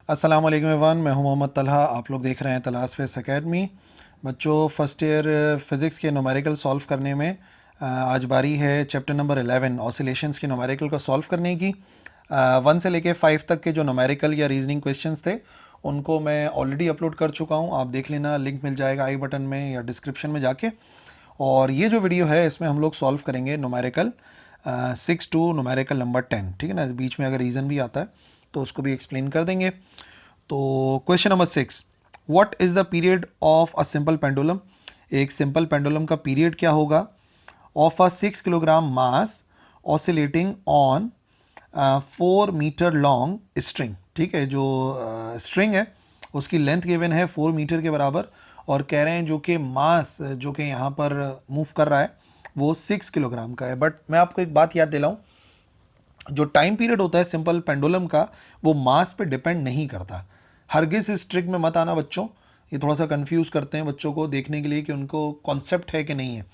अस्सलाम वालेकुम एवरीवन, मैं हूं मोहम्मद तलहा। आप लोग देख रहे हैं तलाश फेस एकेडमी। बच्चों, फर्स्ट ईयर फिज़िक्स के न्यूमेरिकल सॉल्व करने में आज बारी है चैप्टर नंबर 11 ऑसिलेशंस के न्यूमेरिकल को सॉल्व करने की। 1 से लेके 5 तक के जो न्यूमेरिकल या रीजनिंग क्वेश्चंस थे उनको मैं ऑलरेडी अपलोड कर चुका हूं। आप देख लेना, लिंक मिल जाएगा आई बटन में या डिस्क्रिप्शन में जाके। और ये जो वीडियो है इसमें हम लोग सॉल्व करेंगे न्यूमेरिकल 6 टू न्यूमेरिकल नंबर 10, ठीक है ना। बीच में अगर रीज़न भी आता है तो उसको भी एक्सप्लेन कर देंगे। तो question number 6, what is the period of a simple pendulum. एक सिंपल पेंडुलम का पीरियड क्या होगा of a 6 kilogram mass oscillating on 4 metre long string. ठीक है, जो स्ट्रिंग है उसकी लेंथ गिवन है 4 मीटर के बराबर, और कह रहे हैं जो कि मास जो कि यहाँ पर मूव कर रहा है वो 6 किलोग्राम का है। बट मैं आपको एक बात याद दिलाऊं, जो टाइम पीरियड होता है सिंपल पेंडुलम का वो मास पे डिपेंड नहीं करता। हरगिज इस ट्रिक में मत आना बच्चों, ये थोड़ा सा कंफ्यूज करते हैं बच्चों को देखने के लिए कि उनको कॉन्सेप्ट है कि नहीं है।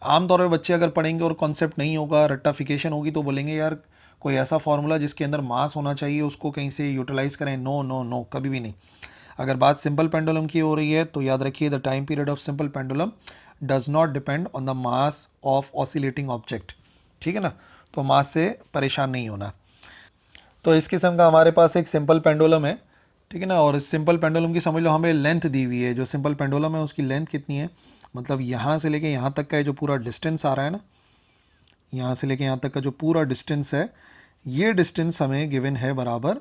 आमतौर पर बच्चे अगर पढ़ेंगे और कॉन्सेप्ट नहीं होगा, रट्टाफिकेशन होगी, तो बोलेंगे यार कोई ऐसा फॉर्मूला जिसके अंदर मास होना चाहिए उसको कहीं से यूटिलाइज करें। नो नो नो, कभी भी नहीं। अगर बात सिंपल पेंडुलम की हो रही है तो याद रखिए, the time period of simple pendulum does not depend on the mass of oscillating object, ठीक है ना। तो मास से परेशान नहीं होना। तो इस किस्म का हमारे पास एक सिंपल पेंडुलम है, ठीक है ना। और इस सिंपल पेंडुलम की समझ लो हमें लेंथ दी हुई है। जो सिंपल पेंडुलम है उसकी लेंथ कितनी है, मतलब यहाँ से लेके यहाँ तक का जो पूरा डिस्टेंस आ रहा है ना, यहाँ से लेके यहाँ तक का जो पूरा डिस्टेंस है, ये डिस्टेंस हमें गिवन है बराबर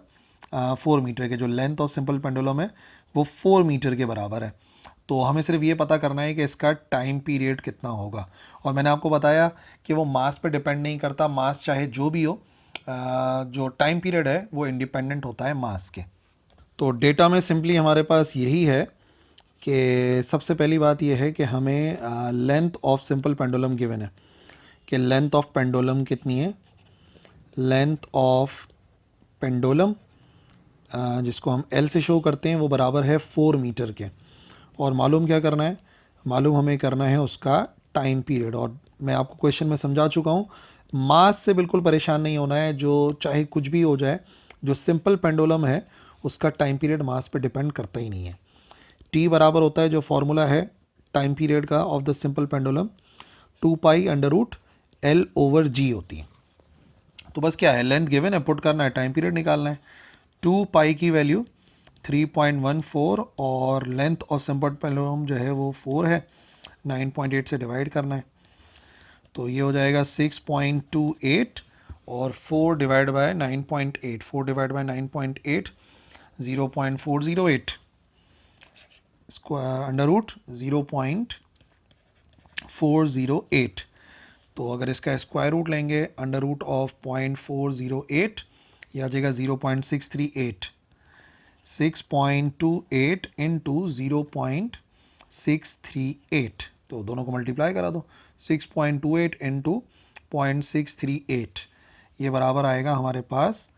4 मीटर के। जो लेंथ ऑफ सिंपल पेंडुलम है वो 4 मीटर के बराबर है। तो हमें सिर्फ ये पता करना है कि इसका टाइम पीरियड कितना होगा। और मैंने आपको बताया कि वो मास पे डिपेंड नहीं करता, मास चाहे जो भी हो, जो टाइम पीरियड है वो इंडिपेंडेंट होता है मास के। तो डेटा में सिंपली हमारे पास यही है कि सबसे पहली बात यह है कि हमें length of simple pendulum given है कि लेंथ ऑफ पेंडुलम कितनी है। लेंथ ऑफ पेंडुलम जिसको हम एल से शो करते हैं वो बराबर है 4 मीटर के। और मालूम क्या करना है, मालूम हमें करना है उसका टाइम पीरियड। और मैं आपको क्वेश्चन में समझा चुका हूँ, मास से बिल्कुल परेशान नहीं होना है। जो चाहे कुछ भी हो जाए, जो सिंपल पेंडुलम है उसका टाइम पीरियड मास पे डिपेंड करता ही नहीं है। टी बराबर होता है, जो फॉर्मूला है टाइम पीरियड का of the simple pendulum, 2 pi under root L/G होती है। तो बस क्या है, लेंथ गिवन है, पुट करना है, टाइम पीरियड निकालना है। 2 पाई की वैल्यू 3.14 और लेंथ ऑफ सिंपल पेंडुलम जो है वो 4 है, 9.8 से डिवाइड करना है। तो ये हो जाएगा 6.28 और 4 divide by 9.8, 4 divide by 9.8 0.408 square under root 0.408। तो अगर इसका स्क्वायर रूट लेंगे अंडर रूट ऑफ 0.408, ये आ जाएगा 0.638। 6.28 इंटू 0.638, तो दोनों को मल्टीप्लाई करा दो। 6.28 इंटू 0.638, ये बराबर आएगा हमारे पास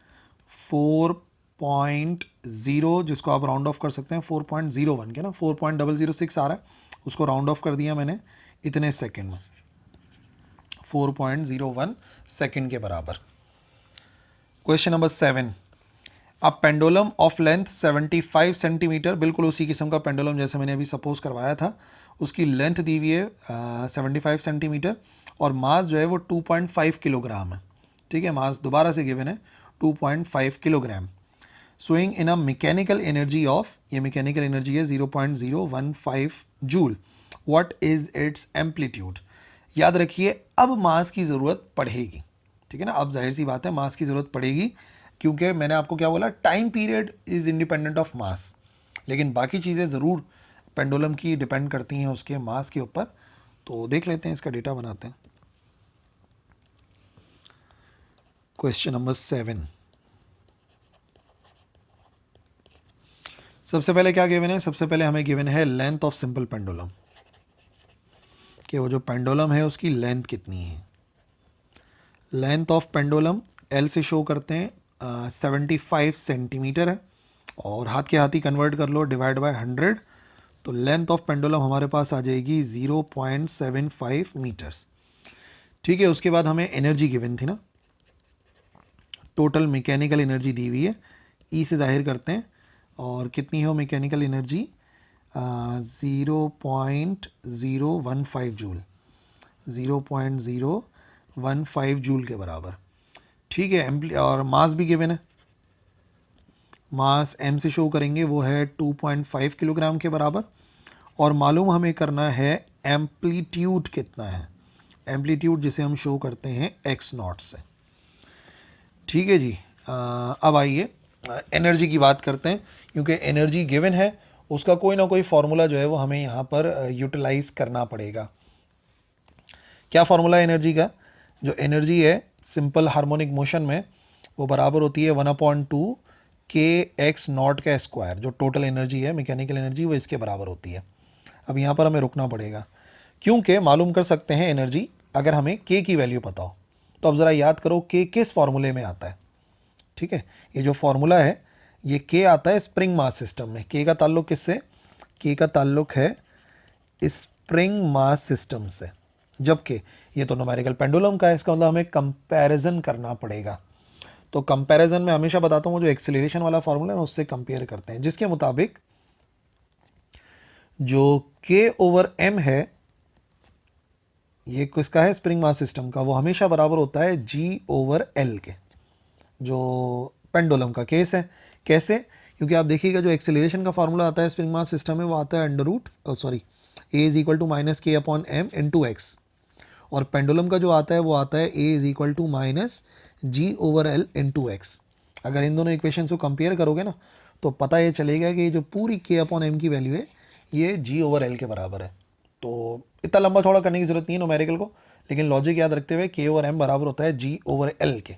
4.0, जिसको आप राउंड ऑफ कर सकते हैं 4.01 के ना। 4.006 आ रहा है, उसको राउंड ऑफ कर दिया मैंने इतने सेकेंड में, 4.01 सेकेंड के बराबर। क्वेश्चन नंबर 7, अब पेंडुलम ऑफ लेंथ 75 सेंटीमीटर, बिल्कुल उसी किस्म का पेंडुलम जैसे मैंने अभी सपोज करवाया था, उसकी लेंथ दी हुई है 75 सेंटीमीटर और मास जो है वो 2.5 किलोग्राम है। ठीक है, मास दोबारा से गिवन है 2.5 kilogram. Swing in a mechanical energy of, ये मैकेनिकल एनर्जी है 0.015 joule. What is it's amplitude. याद रखिए, अब मास की ज़रूरत पड़ेगी, ठीक है ना। अब जाहिर सी बात है मास की ज़रूरत पड़ेगी, क्योंकि मैंने आपको क्या बोला, time period is independent of mass, लेकिन बाकी चीज़ें ज़रूर पेंडुलम की डिपेंड करती हैं उसके मास के ऊपर। तो देख लेते हैं, इसका डेटा बनाते हैं। क्वेश्चन नंबर 7, सबसे पहले क्या गिवन है, सबसे पहले हमें गिवन है लेंथ ऑफ सिंपल पेंडुलम, कि वो जो पेंडुलम है उसकी लेंथ कितनी है। लेंथ ऑफ पेंडुलम एल से शो करते हैं, 75 सेंटीमीटर है, और हाथ के हाथ ही कन्वर्ट कर लो, डिवाइड बाय 100, तो लेंथ ऑफ पेंडुलम हमारे पास आ जाएगी 0.75 मीटर्स। ठीक है, उसके बाद हमें एनर्जी गिवन थी ना, टोटल मैकेनिकल एनर्जी दी हुई है, ई से जाहिर करते हैं, और कितनी है मैकेनिकल एनर्जी 0.015 जूल, 0.015 जूल के बराबर। ठीक है, और मास भी गिवन है, मास m से शो करेंगे, वो है 2.5 किलोग्राम के बराबर। और मालूम हमें करना है एम्पलीट्यूड कितना है, एम्पलीट्यूड जिसे हम शो करते हैं x नॉट से। ठीक है जी। अब आइए एनर्जी की बात करते हैं, क्योंकि एनर्जी गिवन है, उसका कोई ना कोई फार्मूला जो है वो हमें यहाँ पर यूटिलाइज करना पड़ेगा। क्या फार्मूला है एनर्जी का? जो एनर्जी है सिंपल हार्मोनिक मोशन में वो बराबर होती है 1/2 के एक्स नॉट का स्क्वायर। जो टोटल एनर्जी है मैकेनिकल एनर्जी वो इसके बराबर होती है। अब यहाँ पर हमें रुकना पड़ेगा, क्योंकि मालूम कर सकते हैं एनर्जी अगर हमें के की वैल्यू पता हो। तो अब ज़रा याद करो के किस फार्मूले में आता है। ठीक है, ये जो फार्मूला है ये के आता है स्प्रिंग मास सिस्टम में। के का ताल्लुक किससे? के का ताल्लुक है स्प्रिंग मास सिस्टम से, जबकि ये तो न्यूमेरिकल पेंडुलम का है। इसका मतलब हमें कंपैरिजन करना पड़ेगा। तो कंपैरिजन में हमेशा बताता हूँ जो एक्सेलरेशन वाला फार्मूला है ना उससे कंपेयर करते हैं, जिसके मुताबिक जो के ओवर एम है ये किसका है? स्प्रिंग मास सिस्टम का। वो हमेशा बराबर होता है जी ओवर एल के, जो पेंडुलम का केस है। कैसे? क्योंकि आप देखिएगा जो एक्सेलरेशन का फार्मूला आता है स्प्रिंग मास सिस्टम में वो आता है under root A is equal to minus K upon M in to X, और पेंडुलम का जो आता है वो आता है A is equal to minus G over L in to X. अगर इन दोनों इक्वेशन को कंपेयर करोगे ना तो पता ये चलेगा कि ये जो पूरी के अपॉन एम की वैल्यू है ये जी ओवर एल के बराबर है। तो इतना लंबा चौड़ा करने की जरूरत नहीं है न्यूमेरिकल को, लेकिन लॉजिक याद रखते हुए के ओवर एम बराबर होता है जी ओवर एल के।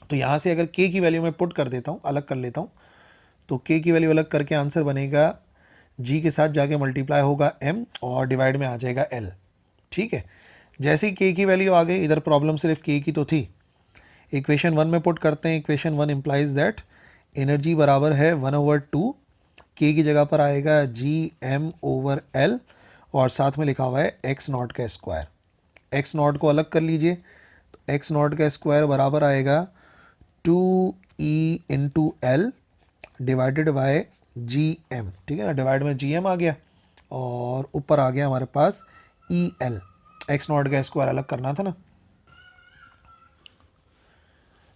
तो यहाँ से अगर के की वैल्यू मैं पुट कर देता हूँ, अलग कर लेता हूँ, तो के की वैल्यू अलग करके आंसर बनेगा जी के साथ जाके मल्टीप्लाई होगा एम और डिवाइड में आ जाएगा एल। ठीक है, जैसे ही के की वैल्यू आ गई, इधर प्रॉब्लम सिर्फ के की तो थी, इक्वेशन 1 में पुट करते हैं। इक्वेशन 1 इंप्लाइज दैट एनर्जी बराबर है 1/2, के की जगह पर आएगा जी एम ओवर एल और साथ में लिखा हुआ है एक्स नॉट का स्क्वायर। एक्स नॉट को अलग कर लीजिए, तो एक्स नॉट का स्क्वायर बराबर आएगा 2e into L divided by G M. ठीक है ना, डिवाइड में जी एम आ गया और ऊपर आ गया हमारे पास ई एल। एक्स नॉट का स्क्वायर अलग करना था ना।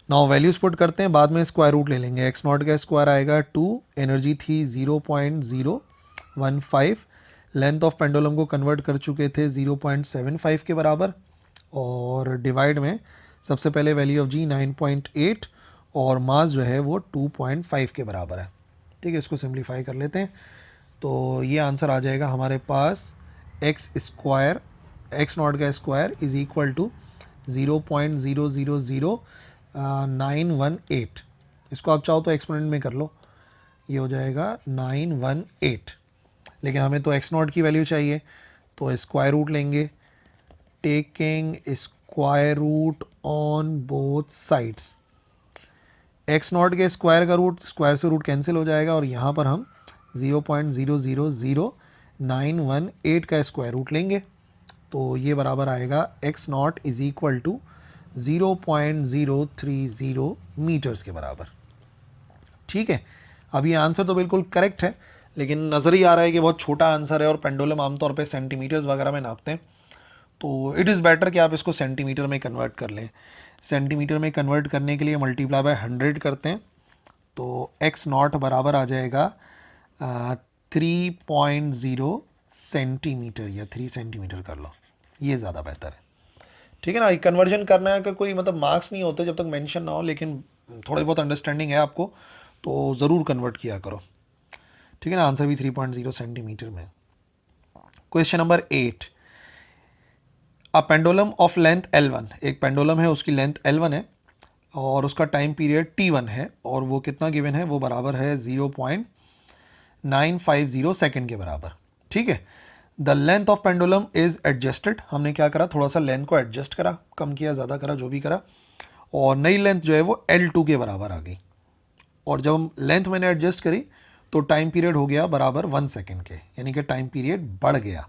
नाउ वैल्यूज पुट करते हैं, बाद में स्क्वायर रूट ले लेंगे। एक्स नॉट का स्क्वायर आएगा 2, एनर्जी थी 0.015, लेंथ ऑफ पेंडुलम को कन्वर्ट कर चुके थे 0.75 के बराबर, और डिवाइड में सबसे पहले वैल्यू ऑफ जी 9.8 और मास जो है वो 2.5 के बराबर है। ठीक है, इसको सिंप्लीफाई कर लेते हैं तो ये आंसर आ जाएगा हमारे पास एक्स स्क्वायर, एक्स नॉट का स्क्वायर इज इक्वल टू 0.000918। इसको आप चाहो तो एक्सपोनेंट में कर लो, ये हो जाएगा 918, लेकिन हमें तो एक्स नॉट की वैल्यू चाहिए तो स्क्वायर रूट लेंगे, taking square root on both sides. X nought के स्क्वायर का रूट, स्क्वायर से रूट कैंसिल हो जाएगा और यहाँ पर हम 0.000918 का स्क्वायर रूट लेंगे, तो ये बराबर आएगा x nought is equal to 0.030 metres के बराबर। ठीक है, अब ये आंसर तो बिल्कुल करेक्ट है, लेकिन नज़र ही आ रहा है कि बहुत छोटा आंसर है और पेंडुलम आमतौर पे सेंटीमीटर्स वगैरह में नापते हैं, तो इट इज़ बेटर कि आप इसको सेंटीमीटर में कन्वर्ट कर लें। सेंटीमीटर में कन्वर्ट करने के लिए मल्टीप्लाई बाय 100 करते हैं, तो एक्स नॉट बराबर आ जाएगा 3.0 सेंटीमीटर या 3 सेंटीमीटर कर लो, ये ज़्यादा बेहतर है। ठीक है ना, कन्वर्जन करना है का कोई मतलब मार्क्स नहीं होते जब तक मेंशन ना हो, लेकिन थोड़ी बहुत अंडरस्टैंडिंग है आपको तो ज़रूर कन्वर्ट किया करो। ठीक है ना, आंसर भी 3.0 सेंटीमीटर में। Question number 8, a pendulum of length L1, एक पेंडुलम है उसकी लेंथ L1 है और उसका टाइम पीरियड T1 है, और वो कितना गिवन है? वो बराबर है 0.950 सेकेंड के बराबर। ठीक है, the length of pendulum is adjusted, हमने क्या करा, थोड़ा सा लेंथ को एडजस्ट करा, कम किया ज़्यादा करा जो भी करा, और नई लेंथ जो है वो L2 के बराबर आ गई। और जब हम लेंथ मैंने एडजस्ट करी तो टाइम पीरियड हो गया बराबर 1 सेकेंड के, यानी कि टाइम पीरियड बढ़ गया।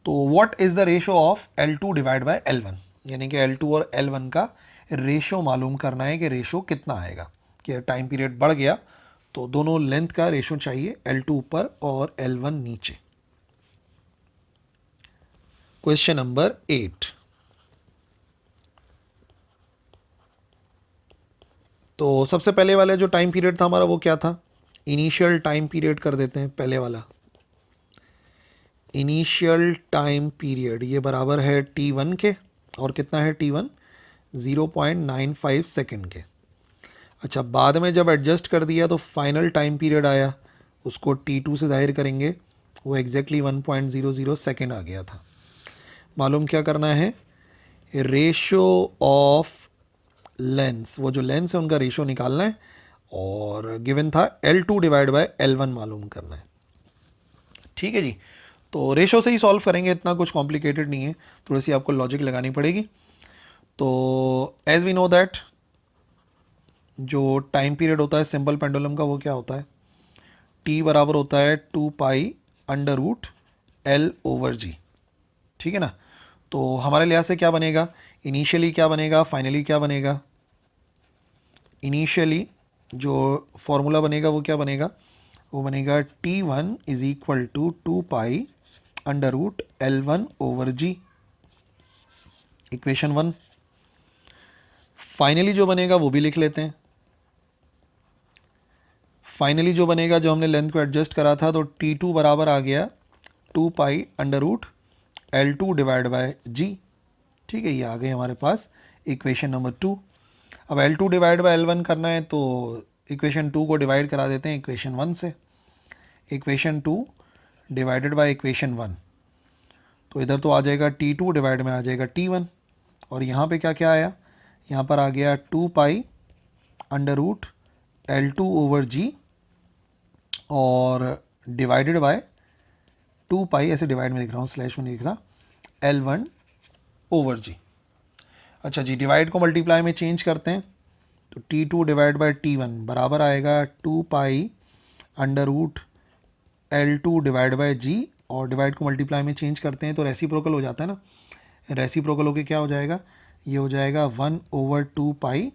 तो what is the ratio of L2 divide bye L1, यानी कि L2 और L1 का रेशो मालूम करना है कि रेशो कितना आएगा, कि टाइम पीरियड बढ़ गया तो दोनों लेंथ का रेशो चाहिए, L2 ऊपर और L1 नीचे। Question number 8। तो सबसे पहले वाला जो टाइम पीरियड था हमारा वो क्या था? इनिशियल टाइम पीरियड कर देते हैं पहले वाला। इनिशियल टाइम पीरियड ये बराबर है T1 के, और कितना है T1? 0.95 सेकेंड के। अच्छा, बाद में जब एडजस्ट कर दिया तो फाइनल टाइम पीरियड आया, उसको T2 से जाहिर करेंगे, वो एग्जैक्टली 1.00 सेकेंड आ गया था। मालूम क्या करना है? रेशो ऑफ लेंस, वो जो लेंस है उनका रेशो निकालना है, और गिवन था L2 डिवाइड बाय L1 मालूम करना है। ठीक है जी, तो रेशो से ही सॉल्व करेंगे, इतना कुछ कॉम्प्लिकेटेड नहीं है, थोड़ी सी आपको लॉजिक लगानी पड़ेगी। तो एज वी नो दैट जो टाइम पीरियड होता है सिंपल पेंडुलम का वो क्या होता है? T बराबर होता है 2 pi under root L over G। ठीक है ना? तो हमारे लिहाज से क्या बनेगा? इनिशियली क्या बनेगा, फाइनली क्या बनेगा? इनिशियली जो फॉर्मूला बनेगा वो क्या बनेगा? वो बनेगा T1 is equal to 2 pi under root L1 over G, equation 1। Finally जो बनेगा वो भी लिख लेते हैं। फाइनली जो बनेगा, जो हमने लेंथ को एडजस्ट करा था, तो T2 बराबर आ गया 2 pi under root L2 divide by G। ठीक है, ये आ गए हमारे पास इक्वेशन नंबर 2। अब L2 डिवाइड बाय L1 करना है तो इक्वेशन 2 को डिवाइड करा देते हैं इक्वेशन 1 से। इक्वेशन 2 डिवाइडेड बाय इक्वेशन 1, तो इधर तो आ जाएगा T2 डिवाइड में आ जाएगा T1, और यहाँ पे क्या क्या आया? यहाँ पर आ गया 2 pi under root L2 over G और डिवाइडेड बाय 2 पाई, ऐसे डिवाइड में लिख रहा हूँ, स्लैश में नहीं लिख रहा, L1 ओवर G। अच्छा जी, डिवाइड को मल्टीप्लाई में चेंज करते हैं, तो T2 डिवाइड बाय T1 बराबर आएगा 2 pi under root L2 divide by G, और डिवाइड को मल्टीप्लाई में चेंज करते हैं तो रेसिप्रोकल हो जाता है ना। रेसिप्रोकल होके क्या हो जाएगा? ये हो जाएगा 1 ओवर 2 पाई,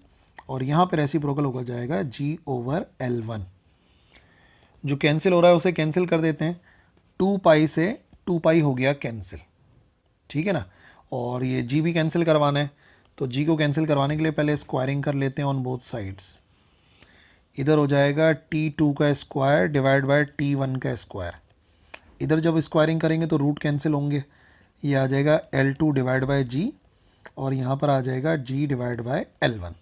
और यहाँ पे रेसिप्रोकल हो जाएगा G ओवर L1। जो कैंसिल हो रहा है उसे कैंसिल कर देते हैं, 2 पाई से 2 पाई हो गया कैंसिल। ठीक है ना? और ये G भी कैंसिल करवाना है, तो G को कैंसिल करवाने के लिए पहले स्क्वायरिंग कर लेते हैं ऑन बोथ साइड्स। इधर हो जाएगा T2 का स्क्वायर डिवाइड बाय T1 का स्क्वायर। इधर जब स्क्वायरिंग करेंगे तो रूट कैंसिल होंगे, ये आ जाएगा L2 डिवाइड बाय G, और यहाँ पर आ जाएगा G divide by L1।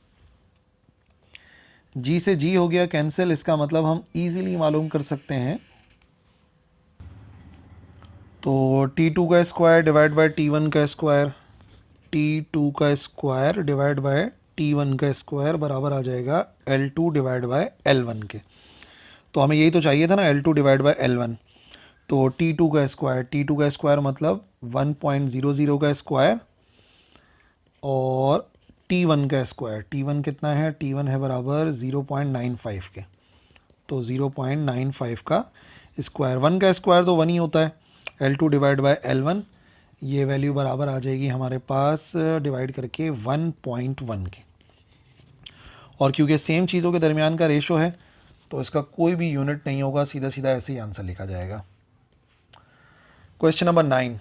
G से G हो गया कैंसिल, इसका मतलब हम इजीली मालूम कर सकते हैं, तो T2 का स्क्वायर डिवाइड बाय T1 का स्क्वायर, T2 का स्क्वायर डिवाइड बाय T1 का स्क्वायर बराबर आ जाएगा L2 डिवाइड बाय L1 के। तो हमें यही तो चाहिए था ना, L2 डिवाइड बाय L1। तो T2 का स्क्वायर, T2 का स्क्वायर मतलब 1.00 का स्क्वायर, और T1 का स्क्वायर, T1 कितना है? T1 है बराबर 0.95 के, तो 0.95 का स्क्वायर, 1 का स्क्वायर तो 1 ही होता है, L2 डिवाइड बाय L1, ये वैल्यू बराबर आ जाएगी हमारे पास डिवाइड करके 1.1 के। और क्योंकि सेम चीज़ों के दरमियान का रेशो है तो इसका कोई भी यूनिट नहीं होगा, सीधा सीधा ऐसे ही आंसर लिखा जाएगा। Question number 9।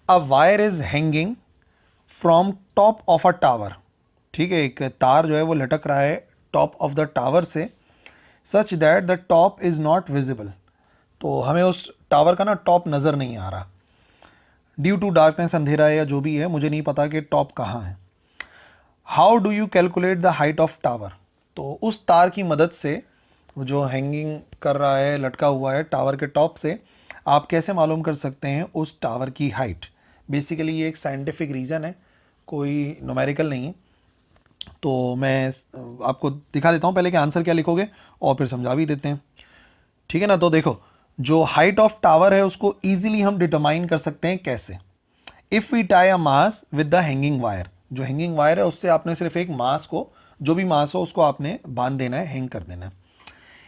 A wire is hanging from top of a tower. ठीक है, एक तार जो है वो लटक रहा है टॉप ऑफ द टावर से, such that the top is not visible. तो हमें उस टावर का ना टॉप नज़र नहीं आ रहा, ड्यू टू डार्कनेस, अंधेरा है या जो भी है, मुझे नहीं पता कि टॉप कहाँ है। How do you calculate the height of tower? तो उस तार की मदद से, वो जो हैंगिंग कर रहा है, लटका हुआ है टावर के टॉप से, आप कैसे मालूम कर सकते हैं उस टावर की हाइट? बेसिकली ये एक साइंटिफिक रीज़न है, कोई न्यूमेरिकल नहीं है। तो मैं आपको दिखा देता हूँ पहले कि आंसर क्या लिखोगे, और फिर समझा भी देते हैं। ठीक है ना? तो देखो, जो हाइट ऑफ टावर है उसको ईजिली हम डिटरमाइन कर सकते हैं कैसे? If we tie a mass with the hanging wire, जो हैंगिंग वायर है उससे आपने सिर्फ एक मास को, जो भी मास हो उसको आपने बांध देना है, हैंग कर देना है।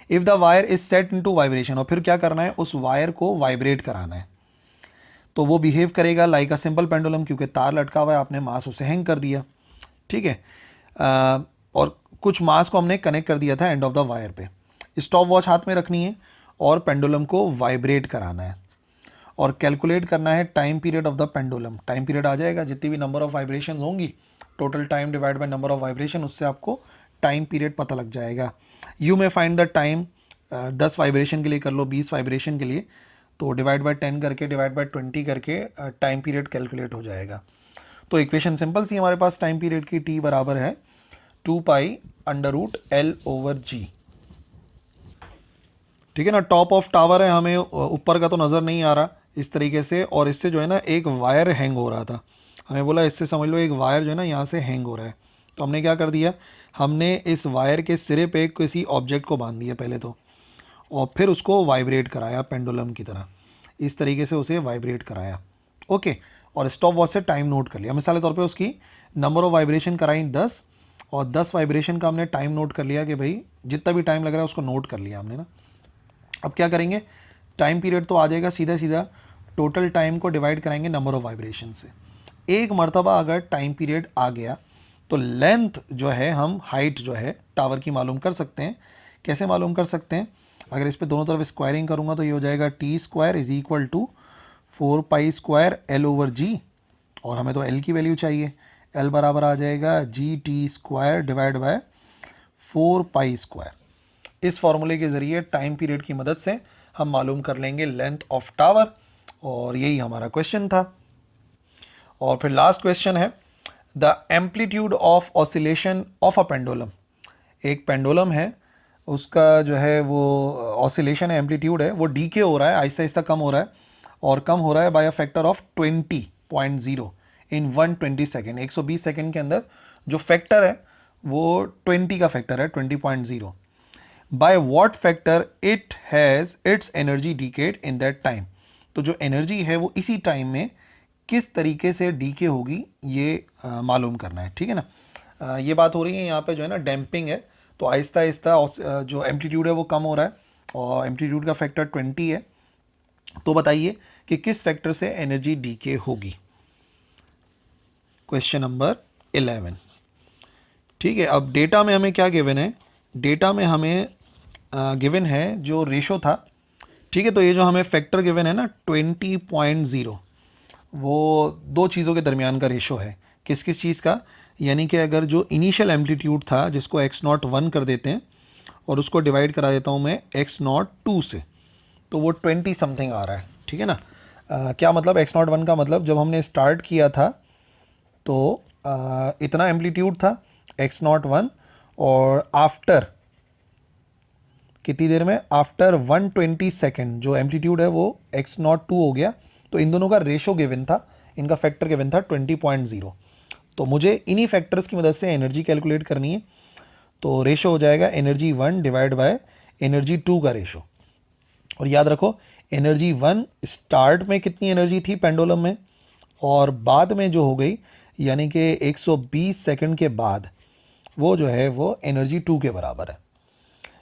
If the wire is set into vibration, और फिर क्या करना है? उस वायर को वाइब्रेट कराना है, तो वो बिहेव करेगा लाइक अ सिंपल पेंडुलम, क्योंकि तार लटका हुआ है, आपने मास उसे हैंग कर दिया। ठीक है, और कुछ मास को हमने कनेक्ट कर दिया था एंड ऑफ द वायर पे। स्टॉप वॉच हाथ में रखनी है और पेंडुलम को वाइब्रेट कराना है और कैलकुलेट करना है time period of the pendulum. Time period आ जाएगा, जितनी भी नंबर ऑफ वाइब्रेशन होंगी, total time divide by number of vibration, उससे आपको टाइम पीरियड पता लग जाएगा। यू में फाइंड द टाइम, 10 वाइब्रेशन के लिए कर लो, 20 वाइब्रेशन के लिए, तो डिवाइड बाय 10 करके, डिवाइड बाय 20 करके टाइम पीरियड कैलकुलेट हो जाएगा। तो इक्वेशन सिंपल सी हमारे पास टाइम पीरियड की, टी बराबर है 2 pi under root L over G. ठीक है ना। टॉप ऑफ टावर है, हमें ऊपर का तो नज़र नहीं आ रहा इस तरीके से, और इससे जो है ना एक वायर हैंग हो रहा था, हमें बोला इससे समझ लो एक वायर जो है ना यहाँ से हैंग हो रहा है। तो हमने क्या कर दिया, हमने इस वायर के सिरे पे किसी ऑब्जेक्ट को बांध दिया पहले तो, और फिर उसको वाइब्रेट कराया पेंडुलम की तरह, इस तरीके से उसे वाइब्रेट कराया। ओके, और स्टॉप वॉच से टाइम नोट कर लिया। मिसाल के तौर पे उसकी नंबर ऑफ वाइब्रेशन कराई 10, और 10 वाइब्रेशन का हमने टाइम नोट कर लिया कि भाई जितना भी टाइम लग रहा है उसको नोट कर लिया हमने ना। अब क्या करेंगे, टाइम पीरियड तो आ जाएगा, सीधा सीधा टोटल टाइम को डिवाइड कराएंगे नंबर ऑफ वाइब्रेशन से। एक मर्तबा अगर टाइम पीरियड आ गया तो लेंथ जो है, हम हाइट जो है टावर की मालूम कर सकते हैं। कैसे मालूम कर सकते हैं, अगर इस पे दोनों तरफ स्क्वायरिंग करूँगा तो ये हो जाएगा T square is equal to 4 pi square L over G, और हमें तो एल की वैल्यू चाहिए, एल बराबर आ जाएगा G T square divide by 4 pi square. इस फॉर्मूले के ज़रिए टाइम पीरियड की मदद से हम मालूम कर लेंगे लेंथ ऑफ टावर, और यही हमारा क्वेश्चन था। और फिर लास्ट क्वेश्चन है, the amplitude of oscillation of a pendulum. एक पेंडुलम है, उसका जो है वो ऑसिलेशन है, एम्पलीट्यूड है, वो डीके हो रहा है, आहिस्ता आहिस्ता कम हो रहा है, और कम हो रहा है by a factor of 20.0 in 120 second. 120 second के अंदर जो फैक्टर है वो 20 का फैक्टर है, 20.0। By what factor it has its energy decayed in that time. तो जो एनर्जी है वो इसी टाइम में किस तरीके से डीके होगी, ये मालूम करना है। ठीक है ना। ये बात हो रही है यहाँ पे जो है ना डैम्पिंग है, तो आहिस्ता आहिस्ता जो एम्पलीट्यूड है वो कम हो रहा है, और एम्पलीट्यूड का फैक्टर 20 है। तो बताइए कि किस फैक्टर से एनर्जी डीके होगी। Question number 11। ठीक है, अब डेटा में हमें क्या गिवन है, डेटा में हमें गिवन है जो रेशो था। ठीक है, तो ये जो हमें फैक्टर गिवन है ना 20.0, वो दो चीज़ों के दरमियान का रेशो है। किस किस चीज़ का, यानी कि अगर जो इनिशियल एम्पलीट्यूड था जिसको x0 1 कर देते हैं, और उसको डिवाइड करा देता हूँ मैं x02 से, तो वो 20 समथिंग आ रहा है। ठीक है ना। क्या मतलब x01 का मतलब, जब हमने स्टार्ट किया था तो इतना एम्पलीट्यूड था x01, और आफ्टर कितनी देर में, आफ्टर 120 सेकेंड जो एम्पलीट्यूड है वो x02 हो गया। तो इन दोनों का रेशो गिवन था, इनका फैक्टर गिवन था 20.0। तो मुझे इन्हीं फैक्टर्स की मदद से एनर्जी कैलकुलेट करनी है। तो रेशो हो जाएगा एनर्जी 1 डिवाइड बाय एनर्जी 2 का रेशो। और याद रखो, एनर्जी 1 स्टार्ट में कितनी एनर्जी थी पेंडुलम में, और बाद में जो हो गई यानी कि 120 सेकंड के बाद वो जो है वो एनर्जी 2 के बराबर है।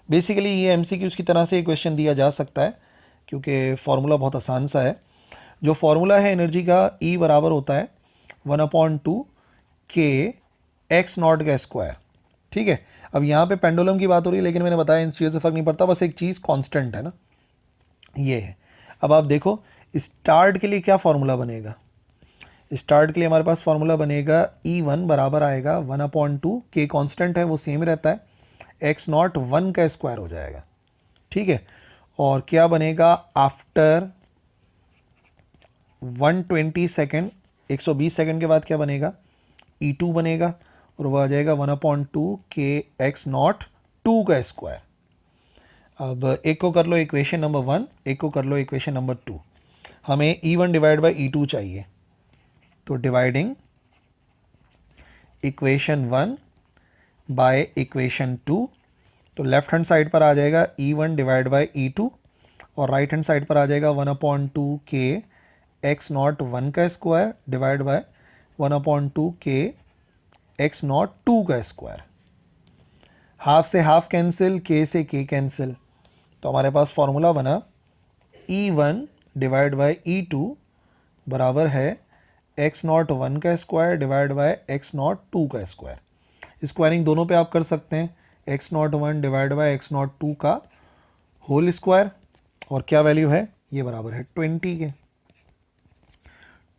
बेसिकली ये एमसीक्यूज़ की तरह से क्वेश्चन दिया जा सकता है, क्योंकि फार्मूला बहुत आसान सा है। जो फार्मूला है एनर्जी का, E बराबर होता है 1/2 के x0 का स्क्वायर। ठीक है, अब यहाँ पे पेंडुलम की बात हो रही है, लेकिन मैंने बताया इन चीज़ों से फ़र्क नहीं पड़ता, बस एक चीज़ कांस्टेंट है ना, ये है। अब आप देखो स्टार्ट के लिए क्या फार्मूला बनेगा, स्टार्ट के लिए हमारे पास फार्मूला बनेगा E1 बराबर आएगा 1/2 के, कांस्टेंट है वो सेम रहता है, x0 1 का स्क्वायर हो जाएगा। ठीक है, और क्या बनेगा आफ्टर 120 सेकेंड, 120 सेकेंड के बाद क्या बनेगा, E2 बनेगा, और वो आ जाएगा 1/2 के x0 2 का स्क्वायर। अब एक को कर लो इक्वेशन नंबर 1, एक को कर लो इक्वेशन नंबर 2। हमें E1 डिवाइड बाई E2 चाहिए, तो डिवाइडिंग इक्वेशन 1 बाय इक्वेशन 2, तो लेफ्ट हैंड साइड पर आ जाएगा E1 डिवाइड बाई E2, और राइट हैंड साइड पर आ जाएगा 1/2 के x0 1 का स्क्वायर डिवाइड बाय 1/2 के x0 2 का स्क्वायर। हाफ से हाफ कैंसिल, के से के कैंसिल, तो हमारे पास फॉर्मूला बना E1 डिवाइड बाई E2 बराबर है x0 1 का स्क्वायर डिवाइड बाय x0 2 का स्क्वायर। स्क्वायरिंग दोनों पे आप कर सकते हैं, x0 1 डिवाइड बाय x0 2 का होल स्क्वायर, और क्या वैल्यू है, ये बराबर है 20 के।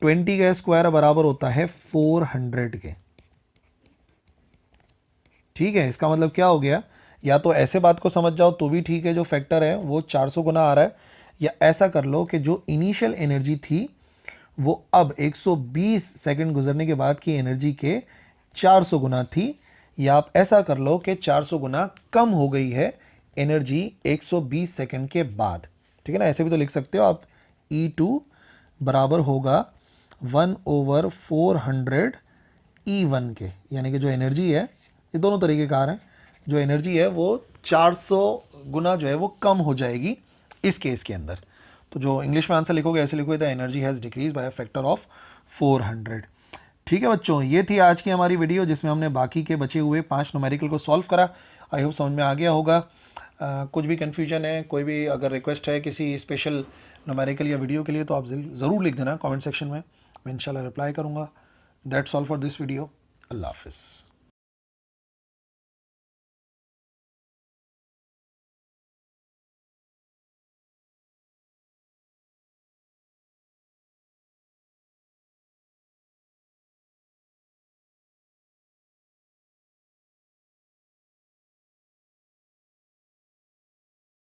20 का स्क्वायर बराबर होता है 400 के। ठीक है, इसका मतलब क्या हो गया, या तो ऐसे बात को समझ जाओ तो भी ठीक है, जो फैक्टर है वो 400 गुना आ रहा है, या ऐसा कर लो कि जो इनिशियल एनर्जी थी वो अब 120 सेकंड गुजरने के बाद की एनर्जी के 400 गुना थी, या आप ऐसा कर लो कि 400 गुना कम हो गई है एनर्जी 120 सेकंड के बाद। ठीक है ना, ऐसे भी तो लिख सकते हो आप, E2 बराबर होगा 1/400 E1 के, यानी कि जो एनर्जी है, ये दोनों तरीके कार हैं, जो एनर्जी है वो 400 गुना जो है वो कम हो जाएगी इस केस के अंदर। तो जो इंग्लिश में आंसर लिखोगे ऐसे लिखोगे, the energy has decrease by a factor of 400। ठीक है बच्चों, ये थी आज की हमारी वीडियो जिसमें हमने बाकी के बचे हुए 5 न्यूमेरिकल को सॉल्व करा। आई होप समझ में आ गया होगा। कुछ भी कन्फ्यूजन है, कोई भी अगर रिक्वेस्ट है किसी स्पेशल न्यूमेरिकल या वीडियो के लिए, तो आप ज़रूर लिख देना कमेंट सेक्शन में, मैं इंशाल्लाह रिप्लाई करूँगा। That's all for this video. अल्लाह हाफिज़।